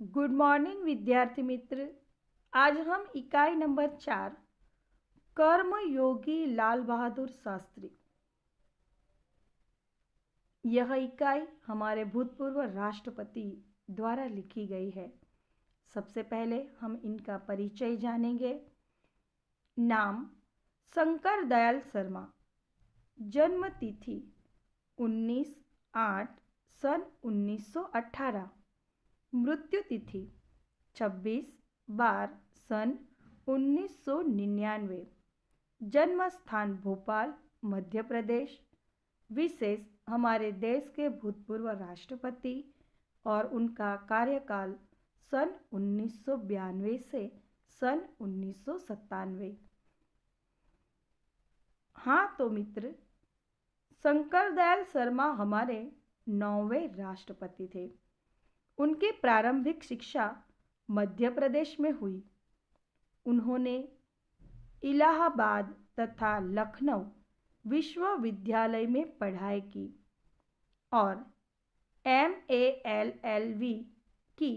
Good morning विद्यार्थी मित्र। आज हम इकाई नंबर 4 कर्मयोगी लाल बहादुर शास्त्री, यह इकाई हमारे भूतपूर्व राष्ट्रपति द्वारा लिखी गई है। सबसे पहले हम इनका परिचय जानेंगे। नाम शंकर दयाल शर्मा, जन्म तिथि 19/8 सन 1918, मृत्यु तिथि 26/12 सन 1999, जन्म स्थान भोपाल मध्य प्रदेश। विशेष हमारे देश के भूतपूर्व राष्ट्रपति और उनका कार्यकाल सन 1992 से सन 1997। हाँ तो मित्र, शंकर दयाल शर्मा हमारे 9वें राष्ट्रपति थे। उनकी प्रारंभिक शिक्षा मध्य प्रदेश में हुई। उन्होंने इलाहाबाद तथा लखनऊ विश्वविद्यालय में पढ़ाई की और MA LLB की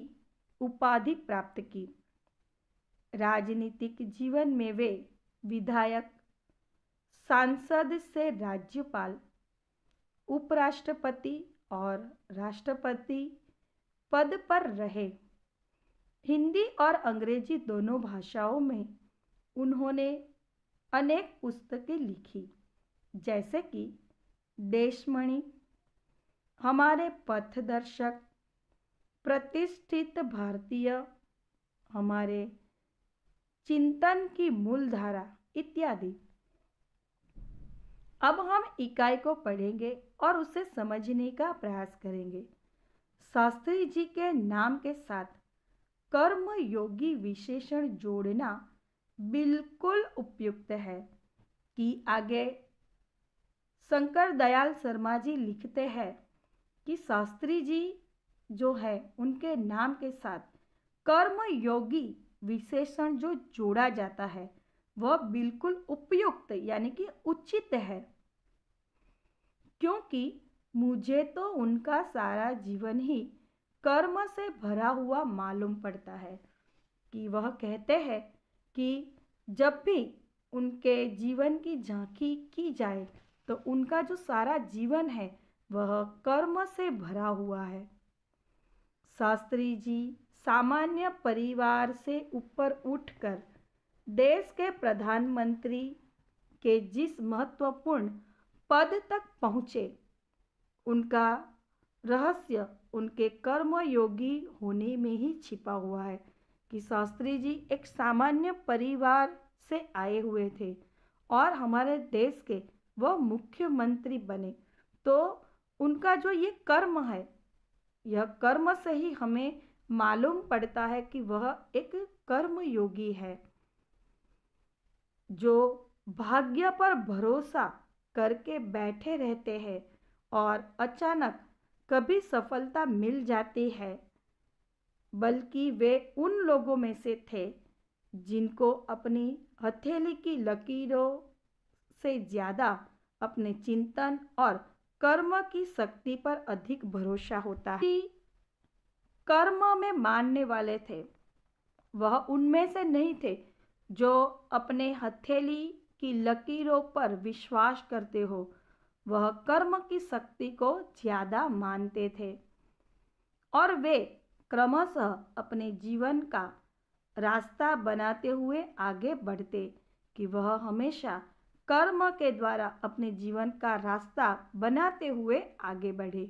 उपाधि प्राप्त की। राजनीतिक जीवन में वे विधायक, सांसद से राज्यपाल, उपराष्ट्रपति और राष्ट्रपति पद पर रहे। हिंदी और अंग्रेजी दोनों भाषाओं में उन्होंने अनेक पुस्तकें लिखी, जैसे कि देशमणि, हमारे पथदर्शक, प्रतिष्ठित भारतीय, हमारे चिंतन की मूलधारा इत्यादि। अब हम इकाई को पढ़ेंगे और उसे समझने का प्रयास करेंगे। शास्त्री जी के नाम के साथ कर्मयोगी विशेषण जोड़ना बिल्कुल उपयुक्त है कि आगे शंकर दयाल शर्मा जी लिखते हैं कि शास्त्री जी जो है उनके नाम के साथ कर्मयोगी विशेषण जो जोड़ा जाता है वह बिल्कुल उपयुक्त यानी कि उचित है, क्योंकि मुझे तो उनका सारा जीवन ही कर्म से भरा हुआ मालूम पड़ता है। कि वह कहते हैं कि जब भी उनके जीवन की झांकी की जाए तो उनका जो सारा जीवन है वह कर्म से भरा हुआ है। शास्त्री जी सामान्य परिवार से ऊपर उठकर देश के प्रधानमंत्री के जिस महत्वपूर्ण पद तक पहुँचे, उनका रहस्य उनके कर्मयोगी होने में ही छिपा हुआ है। कि शास्त्री जी एक सामान्य परिवार से आए हुए थे और हमारे देश के वह मुख्यमंत्री बने, तो उनका जो ये कर्म है, यह कर्म से ही हमें मालूम पड़ता है कि वह एक कर्मयोगी है, जो भाग्य पर भरोसा करके बैठे रहते हैं और अचानक कभी सफलता मिल जाती है। बल्कि वे उन लोगों में से थे जिनको अपनी हथेली की लकीरों से ज़्यादा अपने चिंतन और कर्म की शक्ति पर अधिक भरोसा होता है। कर्म में मानने वाले थे, वह उनमें से नहीं थे जो अपने हथेली की लकीरों पर विश्वास करते हो। वह कर्म की शक्ति को ज़्यादा मानते थे और वे क्रमशः अपने जीवन का रास्ता बनाते हुए आगे बढ़ते। कि वह हमेशा कर्म के द्वारा अपने जीवन का रास्ता बनाते हुए आगे बढ़े।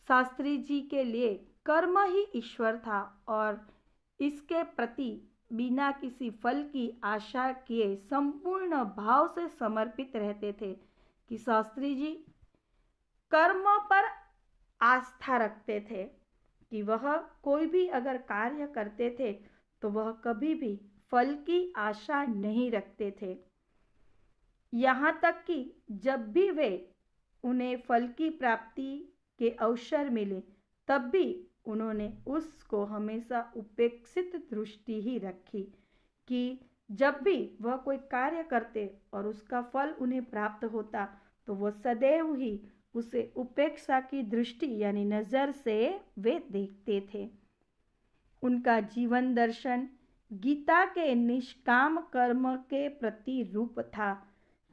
शास्त्री जी के लिए कर्म ही ईश्वर था और इसके प्रति बिना किसी फल की आशा किए संपूर्ण भाव से समर्पित रहते थे। कि शास्त्री जी कर्म पर आस्था रखते थे कि वह कोई भी अगर कार्य करते थे तो वह कभी भी फल की आशा नहीं रखते थे। यहाँ तक कि जब भी उन्हें फल की प्राप्ति के अवसर मिले तब भी उन्होंने उसको हमेशा उपेक्षित दृष्टि ही रखी। कि जब भी वह कोई कार्य करते और उसका फल उन्हें प्राप्त होता तो वह सदैव ही उसे उपेक्षा की दृष्टि यानी नज़र से वे देखते थे। उनका जीवन दर्शन गीता के निष्काम कर्म के प्रति रूप था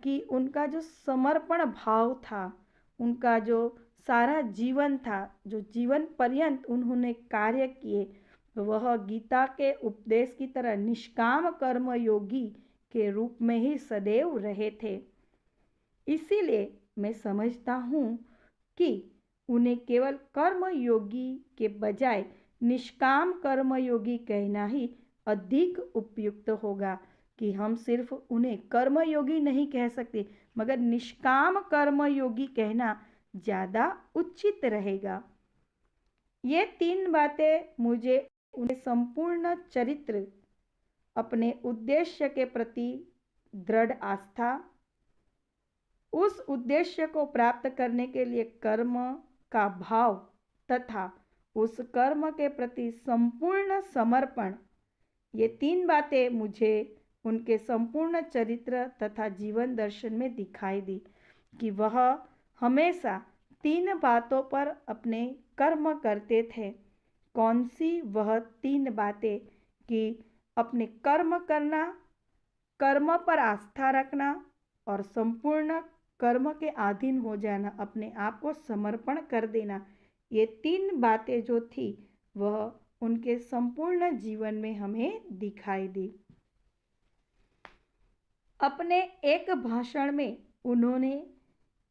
कि उनका जो समर्पण भाव था, उनका जो सारा जीवन था, जो जीवन पर्यंत उन्होंने कार्य किए, वह गीता के उपदेश की तरह निष्काम कर्म योगी के रूप में ही सदैव रहे थे। इसीलिए मैं समझता हूँ कि उन्हें केवल कर्म योगी के बजाय निष्काम कर्म योगी कहना ही अधिक उपयुक्त होगा, कि हम सिर्फ उन्हें कर्म योगी नहीं कह सकते, मगर निष्काम कर्म योगी कहना ज़्यादा उचित रहेगा। ये 3 बातें मुझे उनके संपूर्ण चरित्र, अपने उद्देश्य के प्रति दृढ़ आस्था, उस उद्देश्य को प्राप्त करने के लिए कर्म का भाव तथा उस कर्म के प्रति संपूर्ण समर्पण, ये 3 बातें मुझे उनके संपूर्ण चरित्र तथा जीवन दर्शन में दिखाई दी कि वह हमेशा 3 बातों पर अपने कर्म करते थे। कौन सी वह 3 बातें? कि अपने कर्म करना, कर्म पर आस्था रखना और संपूर्ण कर्म के अधीन हो जाना, अपने आप को समर्पण कर देना। ये 3 बातें जो थी वह उनके संपूर्ण जीवन में हमें दिखाई दी। अपने एक भाषण में उन्होंने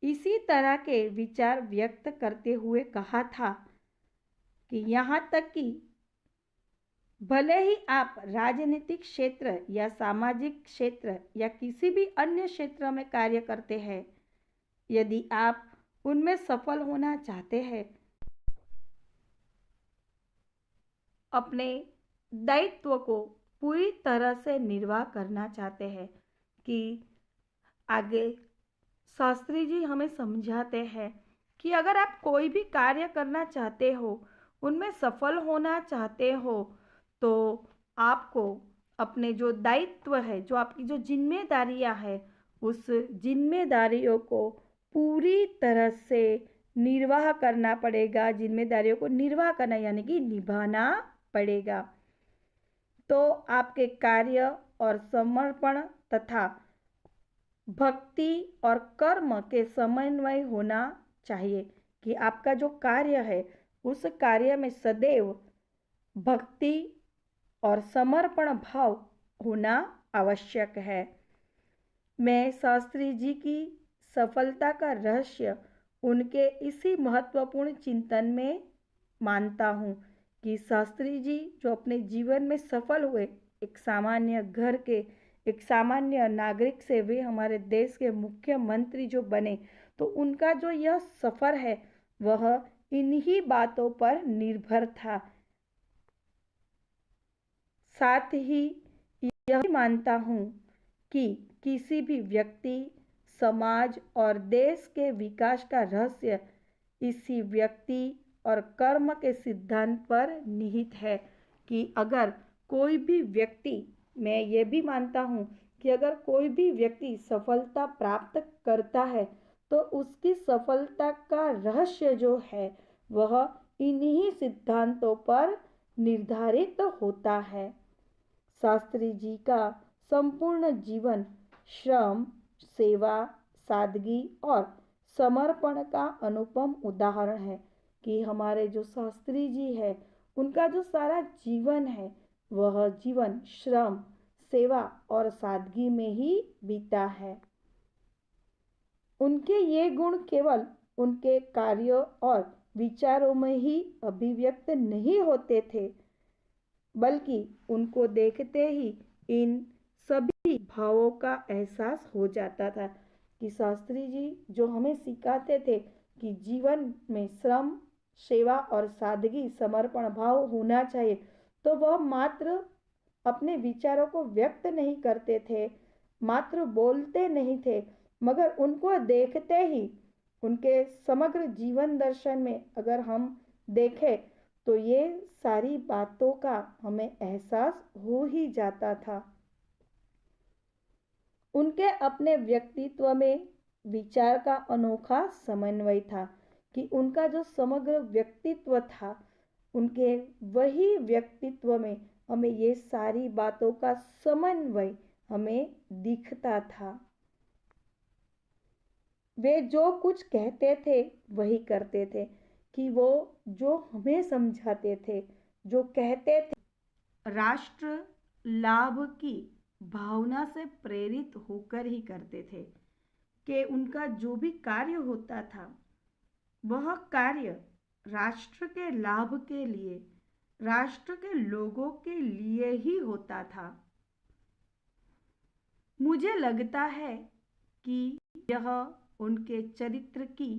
इसी तरह के विचार व्यक्त करते हुए कहा था कि यहाँ तक कि भले ही आप राजनीतिक क्षेत्र या सामाजिक क्षेत्र या किसी भी अन्य क्षेत्र में कार्य करते हैं, यदि आप उनमें सफल होना चाहते हैं, अपने दायित्व को पूरी तरह से निर्वाह करना चाहते हैं, कि आगे शास्त्री जी हमें समझाते हैं कि अगर आप कोई भी कार्य करना चाहते हो, उनमें सफल होना चाहते हो, तो आपको अपने जो दायित्व है, जो आपकी जो जिम्मेदारियां है, उस जिम्मेदारियों को पूरी तरह से निर्वाह करना पड़ेगा। जिम्मेदारियों को निर्वाह करना यानी कि निभाना पड़ेगा। तो आपके कार्य और समर्पण तथा भक्ति और कर्म के समन्वय होना चाहिए, कि आपका जो कार्य है उस कार्य में सदैव भक्ति और समर्पण भाव होना आवश्यक है। मैं शास्त्री जी की सफलता का रहस्य उनके इसी महत्वपूर्ण चिंतन में मानता हूँ कि शास्त्री जी जो अपने जीवन में सफल हुए, एक सामान्य घर के एक सामान्य नागरिक से वे हमारे देश के मुख्यमंत्री जो बने, तो उनका जो यह सफ़र है वह इन्हीं बातों पर निर्भर था। साथ ही यह मानता हूँ कि किसी भी व्यक्ति, समाज और देश के विकास का रहस्य इसी व्यक्ति और कर्म के सिद्धांत पर निहित है, कि अगर कोई भी व्यक्ति, मैं ये भी मानता हूँ कि अगर कोई भी व्यक्ति सफलता प्राप्त करता है तो उसकी सफलता का रहस्य जो है वह इन्हीं सिद्धांतों पर निर्धारित होता है। शास्त्री जी का संपूर्ण जीवन श्रम, सेवा, सादगी और समर्पण का अनुपम उदाहरण है, कि हमारे जो शास्त्री जी है उनका जो सारा जीवन है वह जीवन श्रम, सेवा और सादगी में ही बीता है। उनके ये गुण केवल उनके कार्यों और विचारों में ही अभिव्यक्त नहीं होते थे, बल्कि उनको देखते ही इन सभी भावों का एहसास हो जाता था। कि शास्त्री जी जो हमें सिखाते थे कि जीवन में श्रम, सेवा और सादगी, समर्पण भाव होना चाहिए, तो वह मात्र अपने विचारों को व्यक्त नहीं करते थे, मात्र बोलते नहीं थे, मगर उनको देखते ही उनके समग्र जीवन दर्शन में अगर हम देखें तो ये सारी बातों का हमें एहसास हो ही जाता था। उनके अपने व्यक्तित्व में विचार का अनोखा समन्वय था, कि उनका जो समग्र व्यक्तित्व था उनके वही व्यक्तित्व में हमें ये सारी बातों का समन्वय हमें दिखता था। वे जो कुछ कहते थे वही करते थे, कि वो जो हमें समझाते थे, जो कहते थे, राष्ट्र लाभ की भावना से प्रेरित होकर ही करते थे, कि उनका जो भी कार्य होता था वह कार्य राष्ट्र के लाभ के लिए, राष्ट्र के लोगों के लिए ही होता था। मुझे लगता है कि यह उनके चरित्र की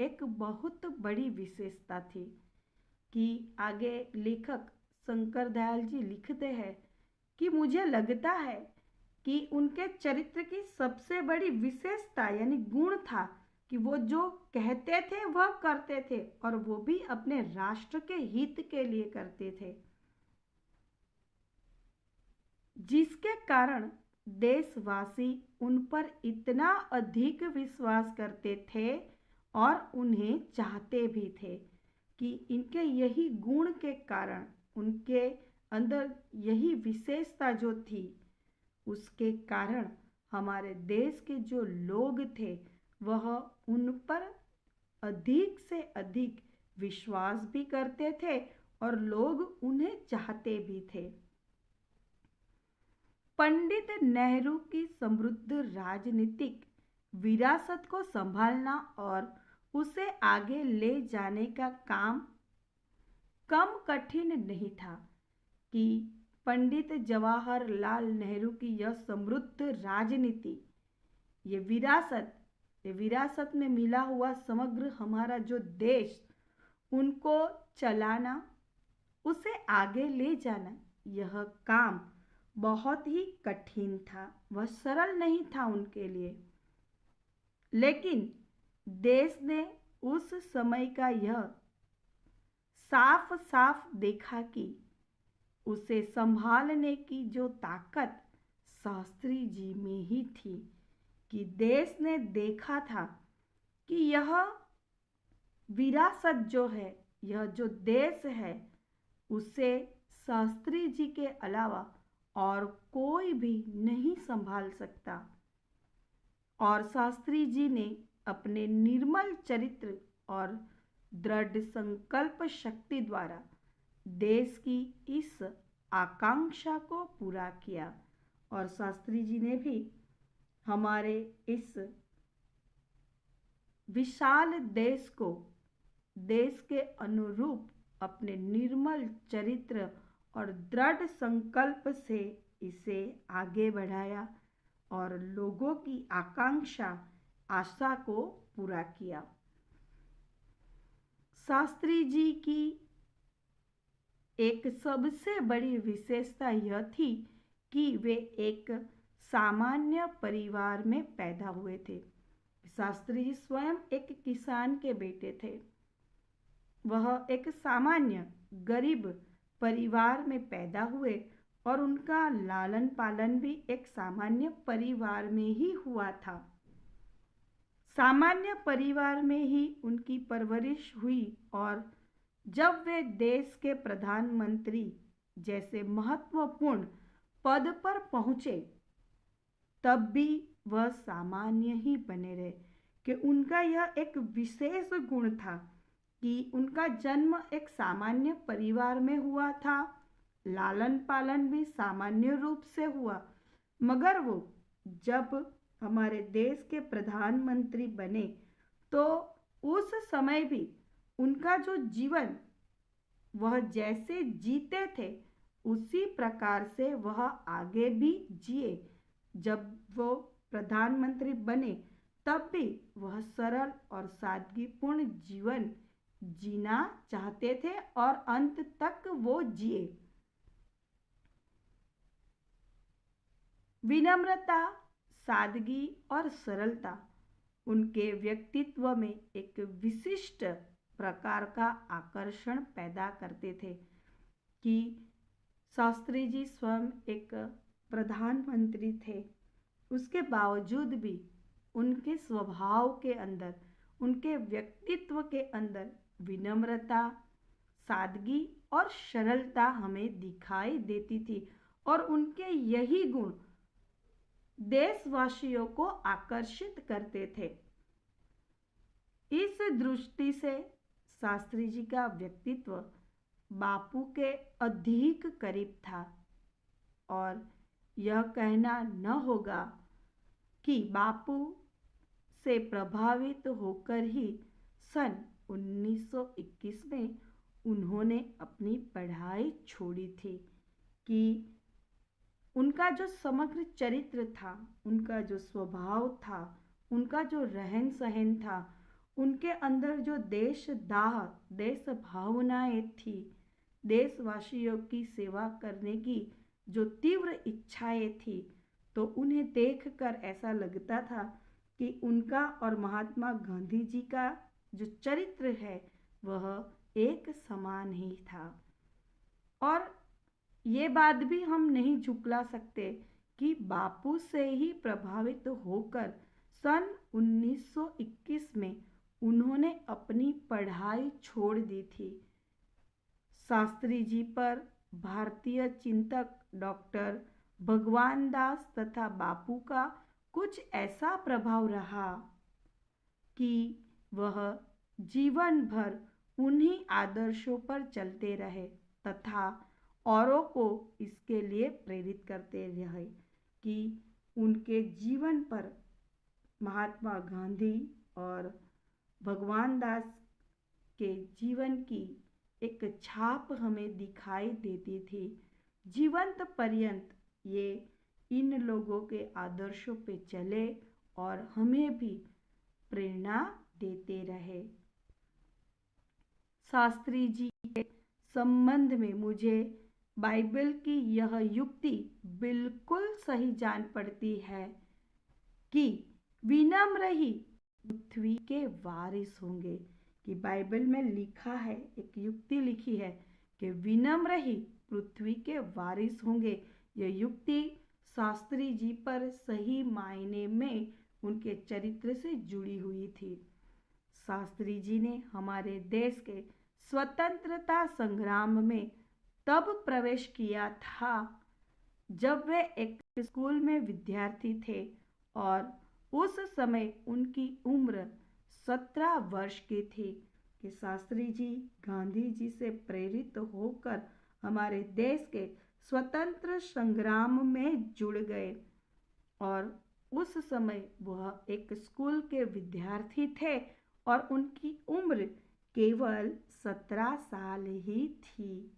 एक बहुत बड़ी विशेषता थी, कि आगे लेखक शंकर दयाल जी लिखते हैं कि मुझे लगता है कि उनके चरित्र की सबसे बड़ी विशेषता यानी गुण था कि वो जो कहते थे वह करते थे, और वो भी अपने राष्ट्र के हित के लिए करते थे, जिसके कारण देशवासी उन पर इतना अधिक विश्वास करते थे और उन्हें चाहते भी थे, कि इनके यही गुण के कारण, उनके अंदर यही विशेषता जो थी, उसके कारण हमारे देश के जो लोग थे वह उन पर अधिक से अधिक विश्वास भी करते थे और लोग उन्हें चाहते भी थे। पंडित नेहरू की समृद्ध राजनीतिक विरासत को संभालना और उसे आगे ले जाने का काम कम कठिन नहीं था, कि पंडित जवाहरलाल नेहरू की यह समृद्ध राजनीति, ये विरासत में मिला हुआ समग्र हमारा जो देश, उनको चलाना, उसे आगे ले जाना, यह काम बहुत ही कठिन था, वह सरल नहीं था उनके लिए। लेकिन देश ने उस समय का यह साफ साफ देखा कि उसे संभालने की जो ताकत शास्त्री जी में ही थी, कि देश ने देखा था कि यह विरासत जो है, यह जो देश है, उसे शास्त्री जी के अलावा और कोई भी नहीं संभाल सकता। और शास्त्री जी ने अपने निर्मल चरित्र और दृढ़ संकल्प शक्ति द्वारा देश की इस आकांक्षा को पूरा किया, और शास्त्री जी ने भी हमारे इस विशाल देश को देश के अनुरूप अपने निर्मल चरित्र और दृढ़ संकल्प से इसे आगे बढ़ाया और लोगों की आकांक्षा, आशा को पूरा किया। शास्त्री जी की एक सबसे बड़ी विशेषता यह थी कि वे एक सामान्य परिवार में पैदा हुए थे। शास्त्री जी स्वयं एक किसान के बेटे थे। वह एक सामान्य गरीब परिवार में पैदा हुए और उनका लालन पालन भी एक सामान्य परिवार में ही हुआ था। सामान्य परिवार में ही उनकी परवरिश हुई, और जब वे देश के प्रधानमंत्री जैसे महत्वपूर्ण पद पर पहुंचे, तब भी वह सामान्य ही बने रहे, कि उनका यह एक विशेष गुण था कि उनका जन्म एक सामान्य परिवार में हुआ था, लालन पालन भी सामान्य रूप से हुआ, मगर वो जब हमारे देश के प्रधानमंत्री बने तो उस समय भी उनका जो जीवन वह जैसे जीते थे उसी प्रकार से वह आगे भी जिए। जब वो प्रधानमंत्री बने तब भी वह सरल और सादगीपूर्ण जीवन जीना चाहते थे और अंत तक वो जिए। विनम्रता, सादगी और सरलता उनके व्यक्तित्व में एक विशिष्ट प्रकार का आकर्षण पैदा करते थे, कि शास्त्री जी स्वयं एक प्रधानमंत्री थे, उसके बावजूद भी उनके स्वभाव के अंदर, उनके व्यक्तित्व के अंदर विनम्रता, सादगी और सरलता हमें दिखाई देती थी और उनके यही गुण देशवासियों को आकर्षित करते थे। इस दृष्टि से शास्त्री जी का व्यक्तित्व बापू के अधिक करीब था और यह कहना न होगा कि बापू से प्रभावित होकर ही सन 1921 में उन्होंने अपनी पढ़ाई छोड़ी थी, कि उनका जो समग्र चरित्र था, उनका जो स्वभाव था, उनका जो रहन सहन था, उनके अंदर जो देशदाह देश भावनाएं थी, देशवासियों की सेवा करने की जो तीव्र इच्छाएं थी, तो उन्हें देखकर ऐसा लगता था कि उनका और महात्मा गांधी जी का जो चरित्र है वह एक समान ही था। और ये बात भी हम नहीं झुकला सकते कि बापू से ही प्रभावित होकर सन 1921 में उन्होंने अपनी पढ़ाई छोड़ दी थी। शास्त्री जी पर भारतीय चिंतक डॉक्टर भगवान दास तथा बापू का कुछ ऐसा प्रभाव रहा कि वह जीवन भर उन्हीं आदर्शों पर चलते रहे तथा औरों को इसके लिए प्रेरित करते रहे कि उनके जीवन पर महात्मा गांधी और भगवान दास के जीवन की एक छाप हमें दिखाई देती थी। जीवंत पर्यंत ये इन लोगों के आदर्शों पे चले और हमें भी प्रेरणा देते रहे। शास्त्री जी के संबंध में मुझे बाइबल की यह युक्ति बिल्कुल सही जान पड़ती है कि विनम्र ही पृथ्वी के वारिस होंगे, कि बाइबल में लिखा है, एक युक्ति लिखी है कि विनम्र ही पृथ्वी के वारिस होंगे। यह युक्ति शास्त्री जी पर सही मायने में उनके चरित्र से जुड़ी हुई थी। शास्त्री जी ने हमारे देश के स्वतंत्रता संग्राम में तब प्रवेश किया था जब वे एक स्कूल में विद्यार्थी थे और उस समय उनकी उम्र 17 वर्ष की थी कि शास्त्री जी गांधी जी से प्रेरित होकर हमारे देश के स्वतंत्र संग्राम में जुड़ गए और उस समय वह एक स्कूल के विद्यार्थी थे और उनकी उम्र केवल 17 साल ही थी।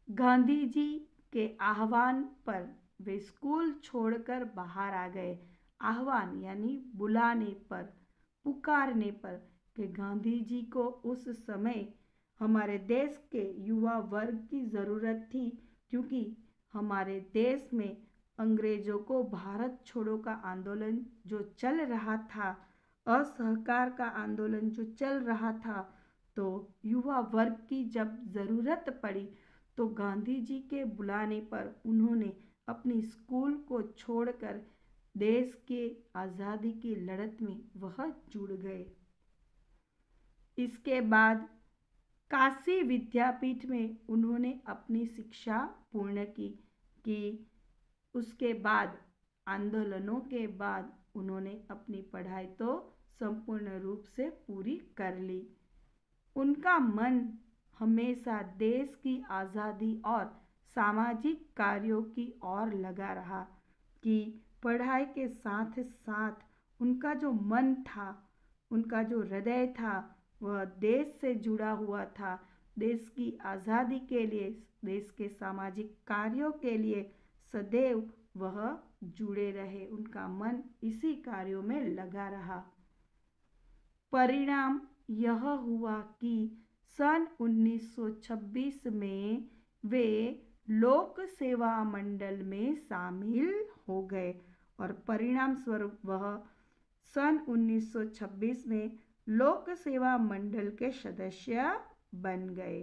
गांधी जी के आह्वान पर वे स्कूल छोड़कर बाहर आ गए। आह्वान यानी बुलाने पर, पुकारने पर, कि गांधी जी को उस समय हमारे देश के युवा वर्ग की ज़रूरत थी, क्योंकि हमारे देश में अंग्रेजों को भारत छोड़ो का आंदोलन जो चल रहा था, असहकार का आंदोलन जो चल रहा था, तो युवा वर्ग की जब ज़रूरत पड़ी तो गांधी जी के बुलाने पर उन्होंने अपनी स्कूल को छोड़कर देश के आज़ादी की लड़त में वह जुड़ गए। इसके बाद काशी विद्यापीठ में उन्होंने अपनी शिक्षा पूर्ण की, कि उसके बाद आंदोलनों के बाद उन्होंने अपनी पढ़ाई तो संपूर्ण रूप से पूरी कर ली। उनका मन हमेशा देश की आज़ादी और सामाजिक कार्यों की ओर लगा रहा, कि पढ़ाई के साथ साथ उनका जो मन था, उनका जो हृदय था, वह देश से जुड़ा हुआ था। देश की आज़ादी के लिए, देश के सामाजिक कार्यों के लिए सदैव वह जुड़े रहे। उनका मन इसी कार्यों में लगा रहा। परिणाम यह हुआ कि सन 1926 में वे लोक सेवा मंडल में शामिल हो गए और परिणाम स्वरूप वह सन 1926 में लोक सेवा मंडल के सदस्य बन गए।